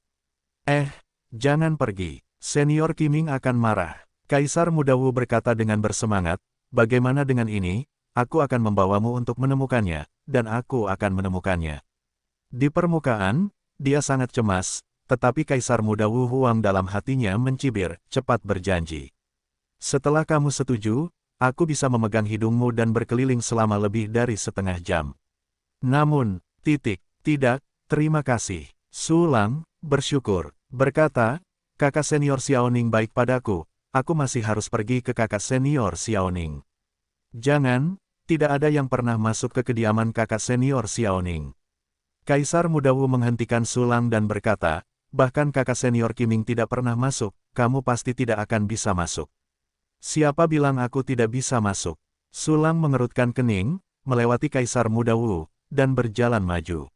Jangan pergi, senior Qiming akan marah. Kaisar muda Wu berkata dengan bersemangat, bagaimana dengan ini, aku akan membawamu untuk menemukannya, dan aku akan menemukannya. Di permukaan, dia sangat cemas, tetapi Kaisar muda Wu Huang dalam hatinya mencibir, cepat berjanji. Setelah kamu setuju, aku bisa memegang hidungmu dan berkeliling selama lebih dari setengah jam. Namun, tidak, terima kasih. Sulang, bersyukur, berkata, kakak senior Xiaoning baik padaku, aku masih harus pergi ke kakak senior Xiaoning. Jangan, tidak ada yang pernah masuk ke kediaman kakak senior Xiaoning. Kaisar Muda Wu menghentikan Sulang dan berkata, bahkan kakak senior Qiming tidak pernah masuk, kamu pasti tidak akan bisa masuk. Siapa bilang aku tidak bisa masuk? Sulang mengerutkan kening, melewati Kaisar Muda Wu, dan berjalan maju.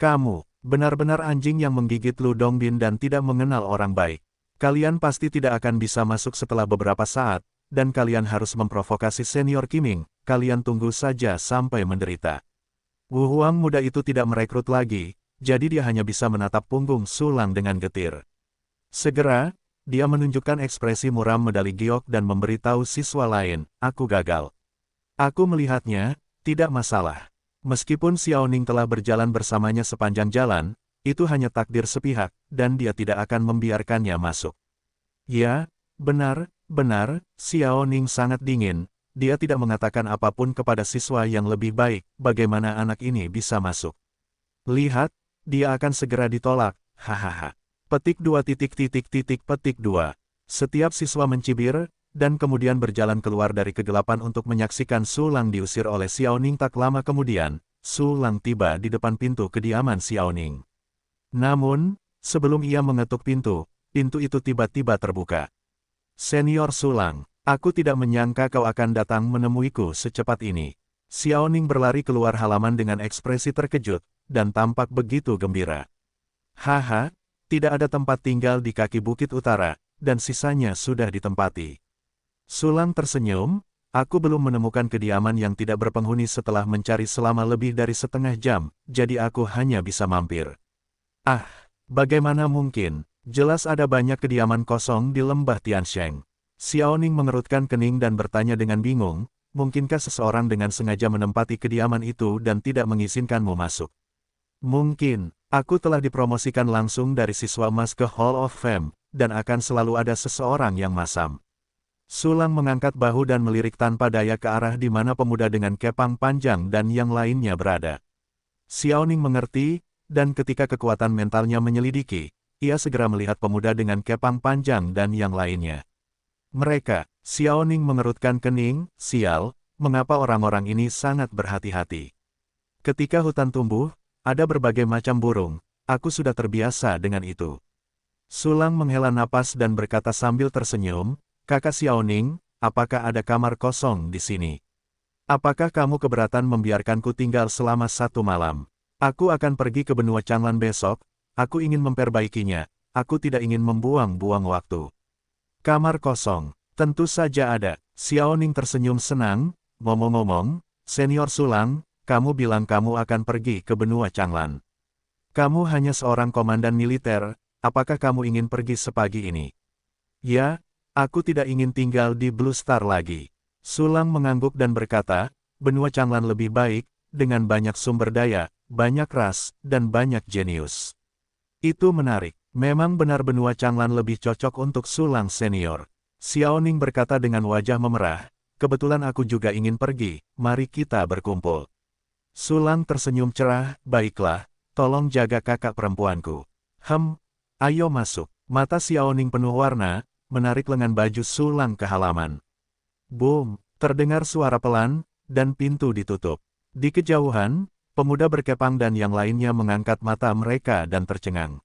Kamu, benar-benar anjing yang menggigit Lu Dongbin dan tidak mengenal orang baik. Kalian pasti tidak akan bisa masuk setelah beberapa saat, dan kalian harus memprovokasi senior Qiming, kalian tunggu saja sampai menderita. Wu Huang muda itu tidak merekrut lagi, jadi dia hanya bisa menatap punggung Sulang dengan getir. Segera, dia menunjukkan ekspresi muram medali giok dan memberitahu siswa lain, aku gagal. Aku melihatnya, tidak masalah. Meskipun Xiaoning telah berjalan bersamanya sepanjang jalan, itu hanya takdir sepihak, dan dia tidak akan membiarkannya masuk. Ya, benar, Xiaoning sangat dingin, dia tidak mengatakan apapun kepada siswa yang lebih baik, bagaimana anak ini bisa masuk. Lihat, dia akan segera ditolak, hahaha. Petik 2. Setiap siswa mencibir, dan kemudian berjalan keluar dari kegelapan untuk menyaksikan Sulang diusir oleh Xiaoning. Tak lama kemudian, Sulang tiba di depan pintu kediaman Xiaoning. Namun, sebelum ia mengetuk pintu itu tiba-tiba terbuka. Senior Sulang, aku tidak menyangka kau akan datang menemuiku secepat ini. Xiaoning berlari keluar halaman dengan ekspresi terkejut, dan tampak begitu gembira. Haha, tidak ada tempat tinggal di kaki bukit utara, dan sisanya sudah ditempati. Sulang tersenyum, aku belum menemukan kediaman yang tidak berpenghuni setelah mencari selama lebih dari setengah jam, jadi aku hanya bisa mampir. Ah, bagaimana mungkin, jelas ada banyak kediaman kosong di lembah Tiansheng. Xiaoning mengerutkan kening dan bertanya dengan bingung, mungkinkah seseorang dengan sengaja menempati kediaman itu dan tidak mengizinkanmu masuk? Mungkin, aku telah dipromosikan langsung dari siswa emas ke Hall of Fame, dan akan selalu ada seseorang yang masam. Sulang mengangkat bahu dan melirik tanpa daya ke arah di mana pemuda dengan kepang panjang dan yang lainnya berada. Xiaoning mengerti, dan ketika kekuatan mentalnya menyelidiki, ia segera melihat pemuda dengan kepang panjang dan yang lainnya. Mereka, Xiaoning mengerutkan kening, sial, mengapa orang-orang ini sangat berhati-hati. Ketika hutan tumbuh, ada berbagai macam burung, aku sudah terbiasa dengan itu. Sulang menghela napas dan berkata sambil tersenyum, Kakak Xiaoning, apakah ada kamar kosong di sini? Apakah kamu keberatan membiarkanku tinggal selama 1 malam? Aku akan pergi ke benua Changlan besok, aku ingin memperbaikinya, aku tidak ingin membuang-buang waktu. Kamar kosong, tentu saja ada. Xiaoning tersenyum senang, ngomong-ngomong, Senior Sulang, kamu bilang kamu akan pergi ke benua Changlan. Kamu hanya seorang komandan militer, apakah kamu ingin pergi sepagi ini? Ya, aku tidak ingin tinggal di Blue Star lagi. Sulang mengangguk dan berkata, benua Changlan lebih baik, dengan banyak sumber daya, banyak ras, dan banyak jenius. Itu menarik. Memang benar benua Changlan lebih cocok untuk Sulang senior. Xiaoning berkata dengan wajah memerah, kebetulan aku juga ingin pergi, mari kita berkumpul. Sulang tersenyum cerah, baiklah, tolong jaga kakak perempuanku. Ayo masuk. Mata Xiaoning penuh warna, menarik lengan baju Sulang ke halaman. Boom, terdengar suara pelan, dan pintu ditutup. Di kejauhan, pemuda berkepang dan yang lainnya mengangkat mata mereka dan tercengang.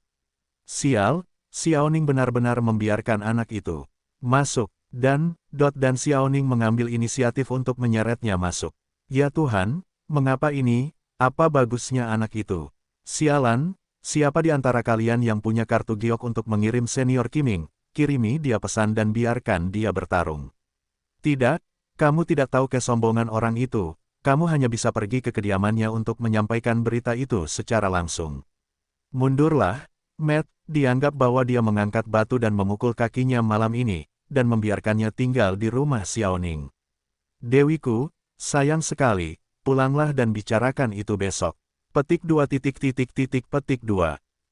Sial, Xiaoning benar-benar membiarkan anak itu masuk, dan Xiaoning mengambil inisiatif untuk menyeretnya masuk. Ya Tuhan, mengapa ini? Apa bagusnya anak itu? Sialan, siapa di antara kalian yang punya kartu giok untuk mengirim senior Qiming? Kirimi dia pesan dan biarkan dia bertarung. Tidak, kamu tidak tahu kesombongan orang itu, kamu hanya bisa pergi ke kediamannya untuk menyampaikan berita itu secara langsung. Mundurlah, Matt, dianggap bahwa dia mengangkat batu dan memukul kakinya malam ini, dan membiarkannya tinggal di rumah Xiaoning. Dewiku, sayang sekali, pulanglah dan bicarakan itu besok. Petik 2.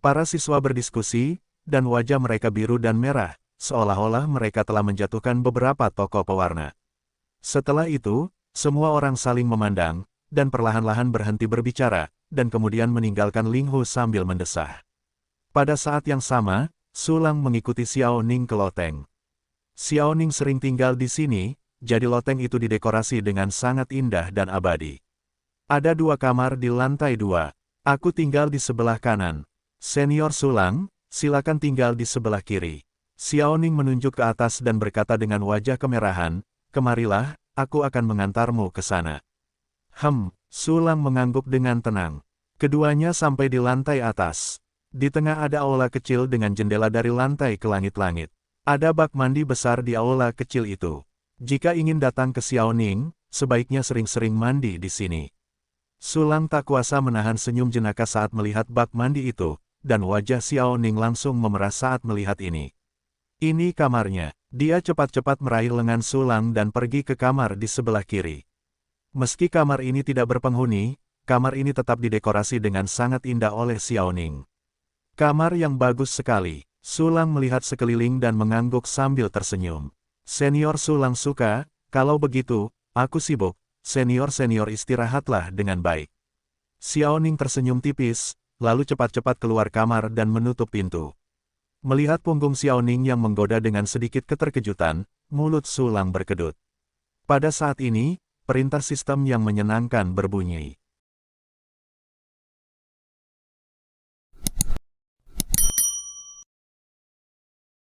Para siswa berdiskusi, dan wajah mereka biru dan merah, seolah-olah mereka telah menjatuhkan beberapa tokoh pewarna. Setelah itu, semua orang saling memandang, dan perlahan-lahan berhenti berbicara, dan kemudian meninggalkan Ling Hu sambil mendesah. Pada saat yang sama, Sulang mengikuti Xiaoning ke loteng. Xiaoning sering tinggal di sini, jadi loteng itu didekorasi dengan sangat indah dan abadi. Ada 2 kamar di lantai 2. Aku tinggal di sebelah kanan. Senior Sulang, silakan tinggal di sebelah kiri. Xiaoning menunjuk ke atas dan berkata dengan wajah kemerahan, kemarilah, aku akan mengantarmu ke sana. Sulang mengangguk dengan tenang. Keduanya sampai di lantai atas. Di tengah ada aula kecil dengan jendela dari lantai ke langit-langit. Ada bak mandi besar di aula kecil itu. Jika ingin datang ke Xiaoning, sebaiknya sering-sering mandi di sini. Sulang tak kuasa menahan senyum jenaka saat melihat bak mandi itu, dan wajah Xiaoning langsung memerah saat melihat ini. Ini kamarnya. Dia cepat-cepat meraih lengan Sulang dan pergi ke kamar di sebelah kiri. Meski kamar ini tidak berpenghuni, kamar ini tetap didekorasi dengan sangat indah oleh Xiaoning. Kamar yang bagus sekali. Sulang melihat sekeliling dan mengangguk sambil tersenyum. Senior Sulang suka, kalau begitu, aku sibuk. Senior istirahatlah dengan baik. Xiaoning tersenyum tipis, lalu cepat-cepat keluar kamar dan menutup pintu. Melihat punggung Xiaoning yang menggoda dengan sedikit keterkejutan, mulut Sulang berkedut. Pada saat ini, perintah sistem yang menyenangkan berbunyi.